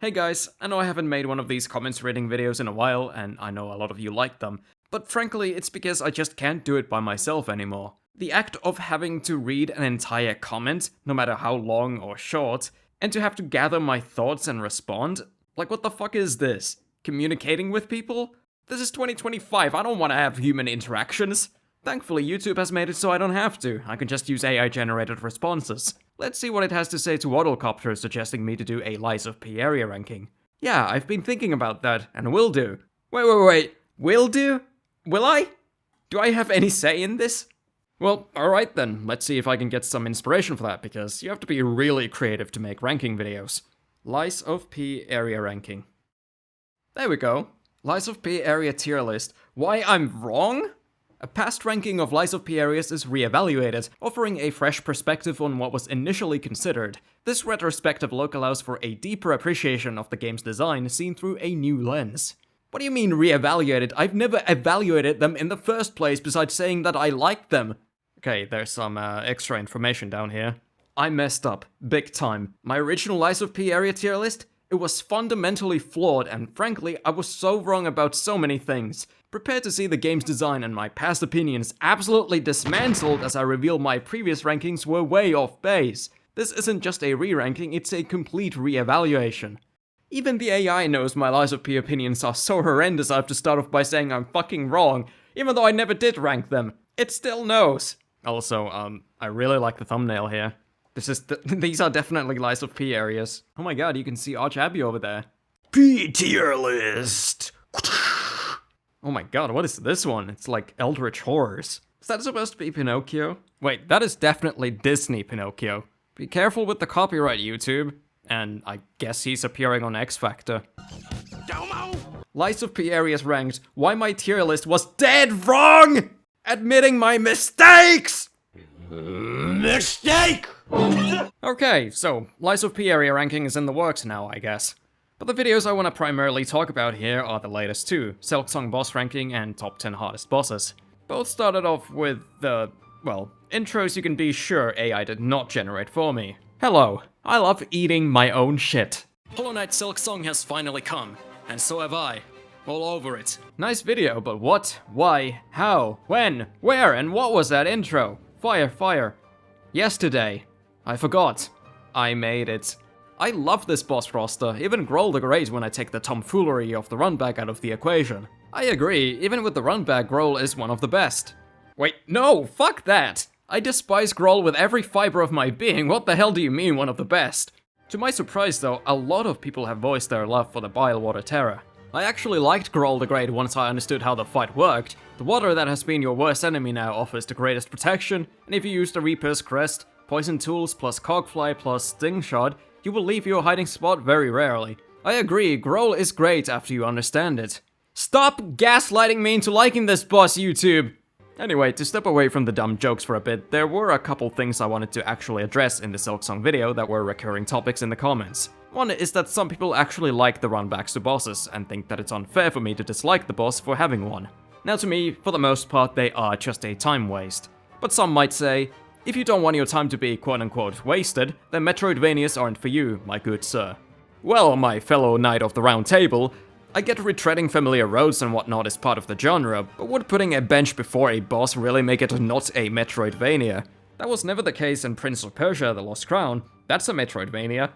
Hey guys, I know I haven't made one of these comments reading videos in a while, and I know a lot of you like them, but frankly, it's because I just can't do it by myself anymore. The act of having to read an entire comment, no matter how long or short, and to have to gather my thoughts and respond? Like, what the fuck is this? Communicating with people? This is 2025, I don't want to have human interactions. Thankfully, YouTube has made it so I don't have to. I can just use AI-generated responses. Let's see what it has to say to Waddlecopter suggesting me to do a Lies of P area ranking. Yeah, I've been thinking about that, and will do. Wait. Will do? Will I? Do I have any say in this? Well, alright then. Let's see if I can get some inspiration for that, because you have to be really creative to make ranking videos. Lies of P area ranking. There we go. Lies of P area tier list. Why I'm wrong? A past ranking of Lies of P areas is re-evaluated, offering a fresh perspective on what was initially considered. This retrospective look allows for a deeper appreciation of the game's design seen through a new lens. What do you mean re-evaluated? I've never evaluated them in the first place besides saying that I liked them. Okay, there's some extra information down here. I messed up, big time. My original Lies of P area tier list? It was fundamentally flawed, and frankly, I was so wrong about so many things. Prepare to see the game's design and my past opinions absolutely dismantled as I reveal my previous rankings were way off base. This isn't just a re-ranking, it's a complete re-evaluation. Even the AI knows my Lies of P opinions are so horrendous I have to start off by saying I'm fucking wrong, even though I never did rank them. It still knows. Also, I really like the thumbnail here. These are definitely Lies of P areas. Oh my god, you can see Arch Abbey over there. P tier list! Oh my god, what is this one? It's like Eldritch Horrors. Is that supposed to be Pinocchio? Wait, that is definitely Disney Pinocchio. Be careful with the copyright, YouTube. And I guess he's appearing on X Factor. Domo! Lies of P areas ranked. Why my tier list was dead wrong! Admitting my mistakes! Mistake! Okay, so Lies of P area ranking is in the works now, I guess. But the videos I want to primarily talk about here are the latest two, Silksong boss ranking and top 10 hardest bosses. Both started off with the, well, intros you can be sure AI did not generate for me. Hello, I love eating my own shit. Hollow Knight Silksong has finally come, and so have I. All over it. Nice video, but what, why, how, when, where, and what was that intro? Fire. Yesterday. I forgot. I made it. I love this boss roster, even Groll the Great when I take the tomfoolery of the Runback out of the equation. I agree, even with the Runback, Groll is one of the best. Wait, no, fuck that! I despise Groll with every fiber of my being, what the hell do you mean one of the best? To my surprise though, a lot of people have voiced their love for the Bilewater Terror. I actually liked Groll the Great once I understood how the fight worked. The water that has been your worst enemy now offers the greatest protection, and if you use the Reaper's Crest, Poison Tools plus Cogfly plus Sting Shot, you will leave your hiding spot very rarely. I agree, Groll is great after you understand it. Stop gaslighting me into liking this boss, YouTube! Anyway, to step away from the dumb jokes for a bit, there were a couple things I wanted to actually address in the Silksong video that were recurring topics in the comments. One is that some people actually like the runbacks to bosses, and think that it's unfair for me to dislike the boss for having one. Now to me, for the most part, they are just a time waste. But some might say, if you don't want your time to be quote-unquote wasted, then Metroidvanias aren't for you, my good sir. Well, my fellow Knight of the Round Table, I get retreading familiar roads and whatnot is part of the genre, but would putting a bench before a boss really make it not a Metroidvania? That was never the case in Prince of Persia: The Lost Crown. That's a Metroidvania.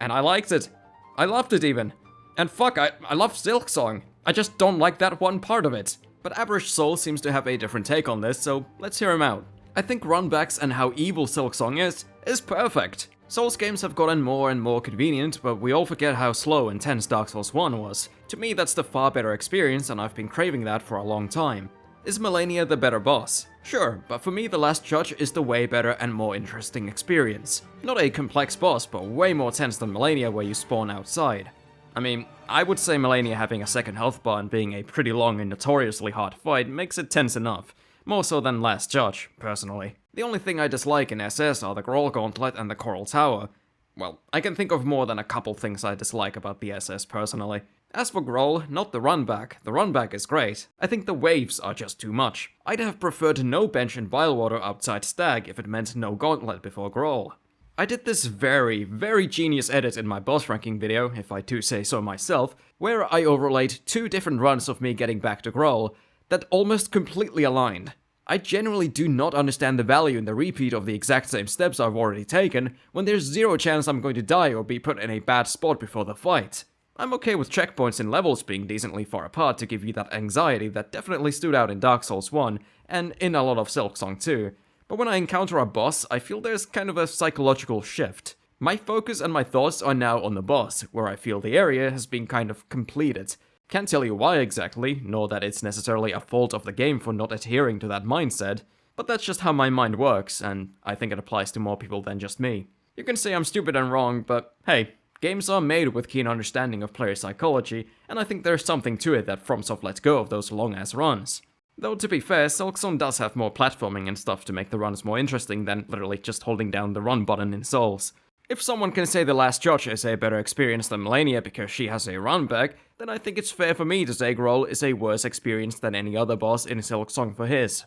And I liked it. I loved it even. And fuck, I love Silksong. I just don't like that one part of it. But Average Soul seems to have a different take on this, so let's hear him out. I think Runbacks and how evil Silksong is perfect. Souls games have gotten more and more convenient, but we all forget how slow and tense Dark Souls 1 was. To me, that's the far better experience, and I've been craving that for a long time. Is Malenia the better boss? Sure, but for me the Last Judge is the way better and more interesting experience. Not a complex boss, but way more tense than Malenia where you spawn outside. I mean, I would say Malenia having a second health bar and being a pretty long and notoriously hard fight makes it tense enough. More so than Last Judge, personally. The only thing I dislike in SS are the Groll Gauntlet and the Coral Tower. Well, I can think of more than a couple things I dislike about the SS personally. As for Groll, not the Runback. The Runback is great. I think the waves are just too much. I'd have preferred no bench in Bilewater outside Stag if it meant no Gauntlet before Groll. I did this very, very genius edit in my boss ranking video, if I do say so myself, where I overlaid 2 different runs of me getting back to Growl that almost completely aligned. I generally do not understand the value in the repeat of the exact same steps I've already taken, when there's zero chance I'm going to die or be put in a bad spot before the fight. I'm okay with checkpoints and levels being decently far apart to give you that anxiety that definitely stood out in Dark Souls 1, and in a lot of Silksong 2. But when I encounter a boss, I feel there's kind of a psychological shift. My focus and my thoughts are now on the boss, where I feel the area has been kind of completed. Can't tell you why exactly, nor that it's necessarily a fault of the game for not adhering to that mindset, but that's just how my mind works, and I think it applies to more people than just me. You can say I'm stupid and wrong, but hey, games are made with keen understanding of player psychology, and I think there's something to it that FromSoft lets go of those long-ass runs. Though to be fair, Silksong does have more platforming and stuff to make the runs more interesting than literally just holding down the run button in Souls. If someone can say The Last Judge is a better experience than Melania because she has a runback, then I think it's fair for me to say Growl is a worse experience than any other boss in Silksong for his.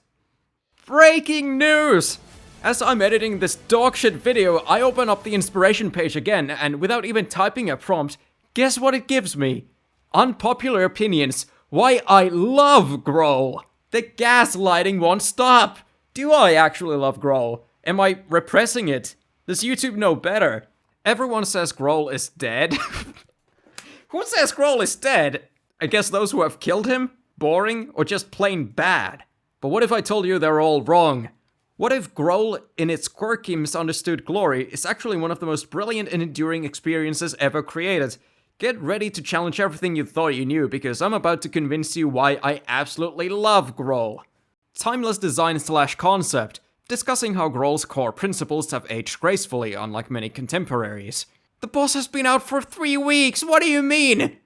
Breaking news! As I'm editing this dogshit video, I open up the inspiration page again, and without even typing a prompt, guess what it gives me? Unpopular opinions. Why I love Growl. The gaslighting won't stop! Do I actually love Growl? Am I repressing it? Does YouTube know better? Everyone says Growl is dead. Who says Growl is dead? I guess those who have killed him? Boring? Or just plain bad? But what if I told you they're all wrong? What if Growl, in its quirky, misunderstood glory, is actually one of the most brilliant and enduring experiences ever created? Get ready to challenge everything you thought you knew, because I'm about to convince you why I absolutely love Growl. Timeless design / concept, discussing how Growl's core principles have aged gracefully, unlike many contemporaries. The boss has been out for 3 weeks, what do you mean?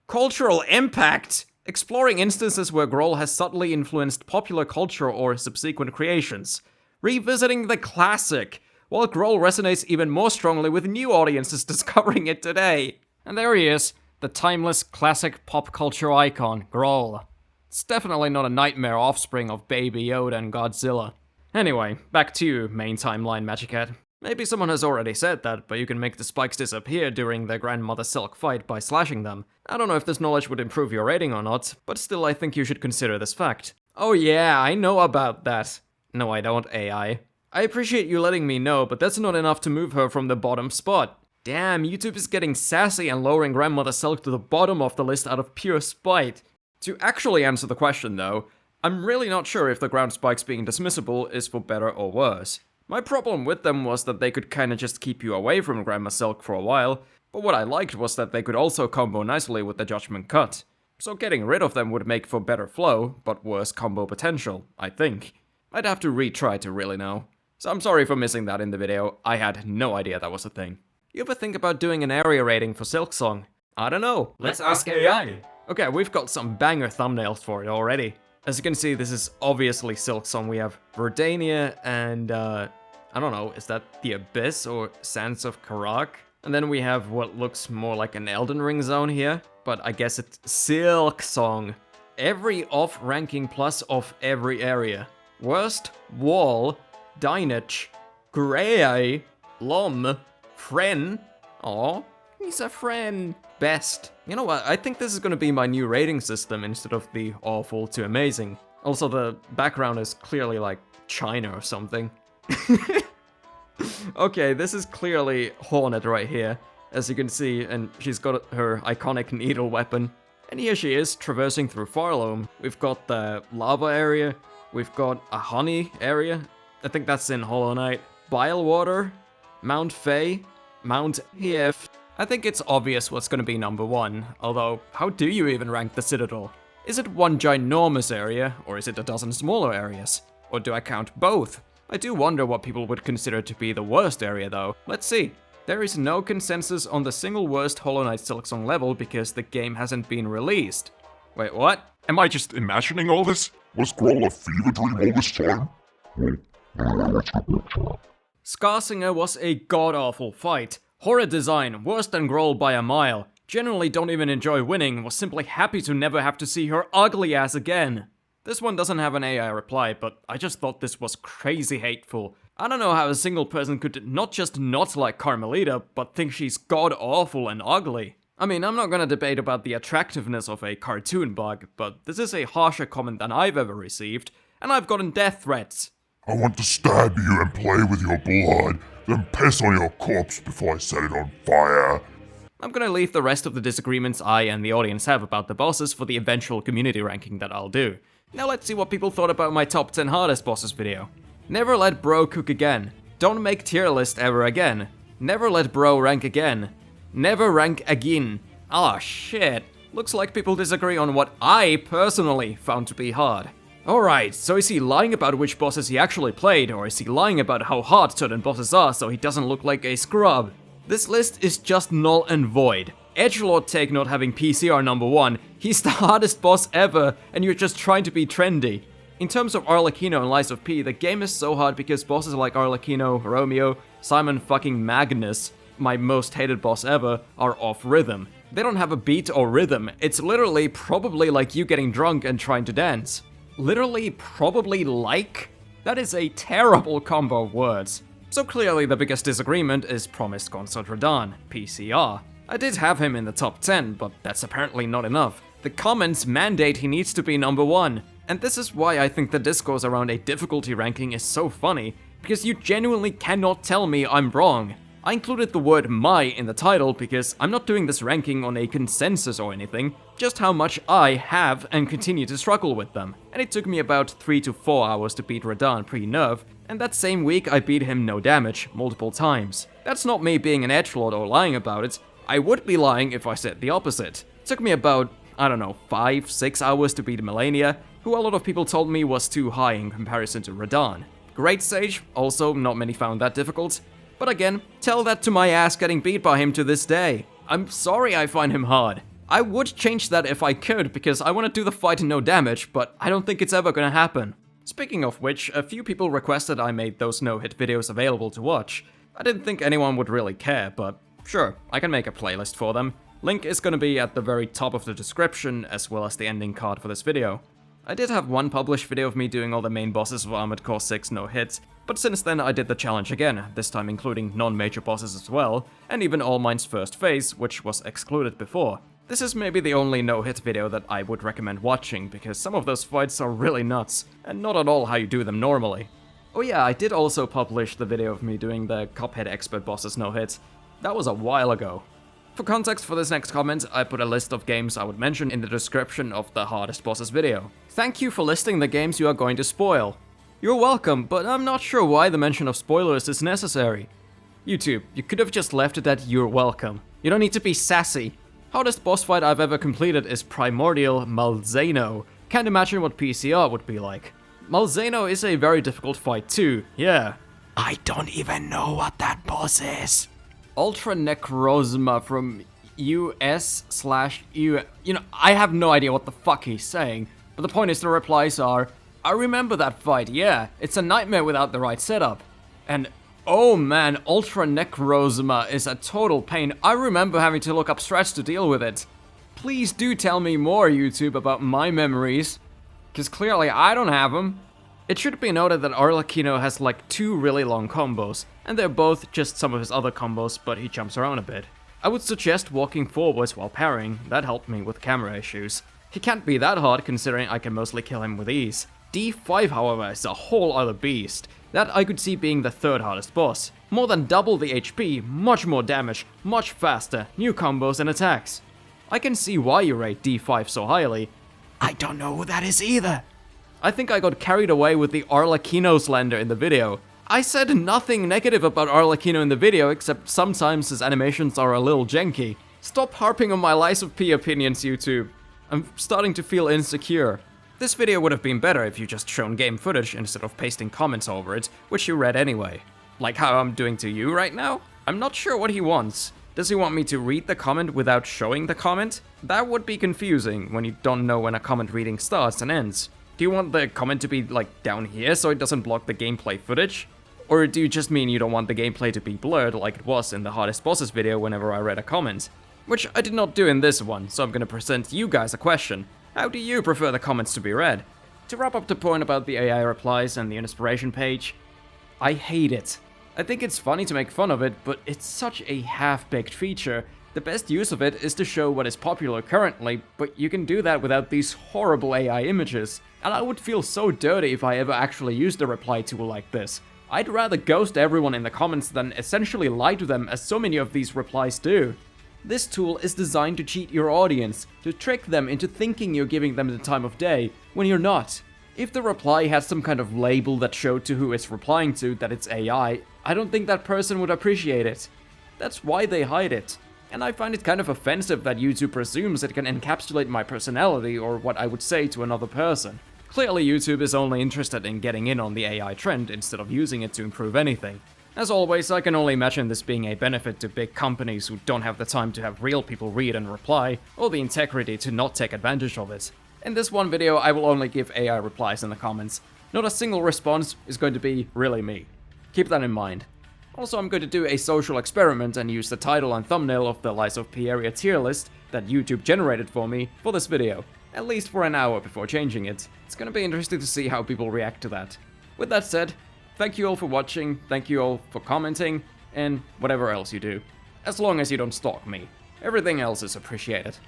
Cultural impact, exploring instances where Growl has subtly influenced popular culture or subsequent creations. Revisiting the classic, while Growl resonates even more strongly with new audiences discovering it today. And there he is, the timeless classic pop culture icon, Growl. It's definitely not a nightmare offspring of Baby Yoda and Godzilla. Anyway, back to you, main timeline Magicat. Maybe someone has already said that, but you can make the spikes disappear during the Grandmother Silk fight by slashing them. I don't know if this knowledge would improve your rating or not, but still I think you should consider this fact. Oh yeah, I know about that. No I don't, AI. I appreciate you letting me know, but that's not enough to move her from the bottom spot. Damn, YouTube is getting sassy and lowering Grandmother Silk to the bottom of the list out of pure spite. To actually answer the question though, I'm really not sure if the ground spikes being dismissible is for better or worse. My problem with them was that they could kinda just keep you away from Grandma Silk for a while, but what I liked was that they could also combo nicely with the Judgment Cut. So getting rid of them would make for better flow, but worse combo potential, I think. I'd have to retry to really know. So I'm sorry for missing that in the video, I had no idea that was a thing. You ever think about doing an area rating for Silksong? I don't know. Let's ask AI. Okay, we've got some banger thumbnails for it already. As you can see, this is obviously Silksong. We have Verdania and, I don't know, is that the Abyss or Sands of Karak? And then we have what looks more like an Elden Ring zone here, but I guess it's Silksong. Every off-ranking plus of every area. Worst, Wall, Dynage, Grey, Lom, Friend. Aw, he's a friend. Best. You know what, I think this is gonna be my new rating system instead of the awful to amazing. Also, the background is clearly like China or something. Okay, this is clearly Hornet right here, as you can see, and she's got her iconic needle weapon. And here she is, traversing through Farloam. We've got the lava area, we've got a honey area, I think that's in Hollow Knight, Bilewater, Mount Fae, Mount Hief. I think it's obvious what's gonna be number 1, although how do you even rank the Citadel? Is it one ginormous area, or is it a dozen smaller areas? Or do I count both? I do wonder what people would consider to be the worst area though. Let's see. There is no consensus on the single worst Hollow Knight Silksong level because the game hasn't been released. Wait, what? Am I just imagining all this? Was Growl a fever dream all this time? Scarsinger was a god-awful fight. Horror design, worse than Growl by a mile. Generally don't even enjoy winning, was simply happy to never have to see her ugly ass again. This one doesn't have an AI reply, but I just thought this was crazy hateful. I don't know how a single person could not just not like Carmelita, but think she's god-awful and ugly. I mean, I'm not gonna debate about the attractiveness of a cartoon bug, but this is a harsher comment than I've ever received, and I've gotten death threats. I want to stab you and play with your blood, then piss on your corpse before I set it on fire. I'm gonna leave the rest of the disagreements I and the audience have about the bosses for the eventual community ranking that I'll do. Now let's see what people thought about my top 10 hardest bosses video. Never let bro cook again. Don't make tier list ever again. Never let bro rank again. Never rank again. Ah, shit. Looks like people disagree on what I personally found to be hard. Alright, so is he lying about which bosses he actually played, or is he lying about how hard certain bosses are so he doesn't look like a scrub? This list is just null and void. Edgelord take not having PCR number 1, he's the hardest boss ever, and you're just trying to be trendy. In terms of Arlecchino and Lies of P, the game is so hard because bosses like Arlecchino, Romeo, Simon fucking Magnus, my most hated boss ever, are off rhythm. They don't have a beat or rhythm, it's literally probably like you getting drunk and trying to dance. Literally probably like? That is a terrible combo of words. So clearly the biggest disagreement is Promised Consort Radahn, PCR. I did have him in the top 10, but that's apparently not enough. The comments mandate he needs to be number 1. And this is why I think the discourse around a difficulty ranking is so funny, because you genuinely cannot tell me I'm wrong. I included the word my in the title because I'm not doing this ranking on a consensus or anything, just how much I have and continue to struggle with them. And it took me about 3 to 4 hours to beat Radahn pre-nerf, and that same week I beat him no damage, multiple times. That's not me being an edgelord or lying about it. I would be lying if I said the opposite. It took me about, I don't know, 5-6 hours to beat Melania, who a lot of people told me was too high in comparison to Radahn. Great Sage, also not many found that difficult. But again, tell that to my ass getting beat by him to this day. I'm sorry I find him hard. I would change that if I could, because I want to do the fight no damage, but I don't think it's ever gonna happen. Speaking of which, a few people requested I made those no-hit videos available to watch. I didn't think anyone would really care, but sure, I can make a playlist for them. Link is gonna be at the very top of the description, as well as the ending card for this video. I did have one published video of me doing all the main bosses of Armored Core 6 no hits, but since then I did the challenge again, this time including non-major bosses as well, and even All Might's first phase, which was excluded before. This is maybe the only no-hit video that I would recommend watching, because some of those fights are really nuts, and not at all how you do them normally. Oh yeah, I did also publish the video of me doing the Cuphead Expert bosses no-hit. That was a while ago. For context for this next comment, I put a list of games I would mention in the description of the hardest bosses video. Thank you for listing the games you are going to spoil. You're welcome, but I'm not sure why the mention of spoilers is necessary. YouTube, you could have just left it at you're welcome. You don't need to be sassy. Hardest boss fight I've ever completed is Primordial Malzeno. Can't imagine what PCR would be like. Malzeno is a very difficult fight too, yeah. I don't even know what that boss is. Ultra Necrozma from US/U. You know, I have no idea what the fuck he's saying, but the point is the replies are, I remember that fight, yeah, it's a nightmare without the right setup. And oh man, Ultra Necrozma is a total pain. I remember having to look up strats to deal with it. Please do tell me more, YouTube, about my memories, because clearly I don't have them. It should be noted that Arlecchino has like 2 really long combos, and they're both just some of his other combos, but he jumps around a bit. I would suggest walking forwards while parrying, that helped me with camera issues. He can't be that hard considering I can mostly kill him with ease. D5 however is a whole other beast, that I could see being the 3rd hardest boss. More than double the HP, much more damage, much faster, new combos and attacks. I can see why you rate D5 so highly. I don't know who that is either. I think I got carried away with the Arlecchino slander in the video. I said nothing negative about Arlecchino in the video, except sometimes his animations are a little janky. Stop harping on my Lies of P opinions, YouTube. I'm starting to feel insecure. This video would have been better if you just shown game footage instead of pasting comments over it, which you read anyway. Like how I'm doing to you right now? I'm not sure what he wants. Does he want me to read the comment without showing the comment? That would be confusing when you don't know when a comment reading starts and ends. Do you want the comment to be, like, down here so it doesn't block the gameplay footage? Or do you just mean you don't want the gameplay to be blurred like it was in the hardest bosses video whenever I read a comment? Which I did not do in this one, so I'm gonna present you guys a question. How do you prefer the comments to be read? To wrap up the point about the AI replies and the inspiration page, I hate it. I think it's funny to make fun of it, but it's such a half-baked feature. The best use of it is to show what is popular currently, but you can do that without these horrible AI images. And I would feel so dirty if I ever actually used a reply tool like this. I'd rather ghost everyone in the comments than essentially lie to them, as so many of these replies do. This tool is designed to cheat your audience, to trick them into thinking you're giving them the time of day, when you're not. If the reply had some kind of label that showed to who it's replying to that it's AI, I don't think that person would appreciate it. That's why they hide it. And I find it kind of offensive that YouTube presumes it can encapsulate my personality or what I would say to another person. Clearly YouTube is only interested in getting in on the AI trend instead of using it to improve anything. As always, I can only imagine this being a benefit to big companies who don't have the time to have real people read and reply, or the integrity to not take advantage of it. In this one video, I will only give AI replies in the comments. Not a single response is going to be really me. Keep that in mind. Also, I'm going to do a social experiment and use the title and thumbnail of the Lies of P area tier list that YouTube generated for me for this video, at least for an hour before changing it. It's going to be interesting to see how people react to that. With that said, thank you all for watching, thank you all for commenting, and whatever else you do. As long as you don't stalk me. Everything else is appreciated.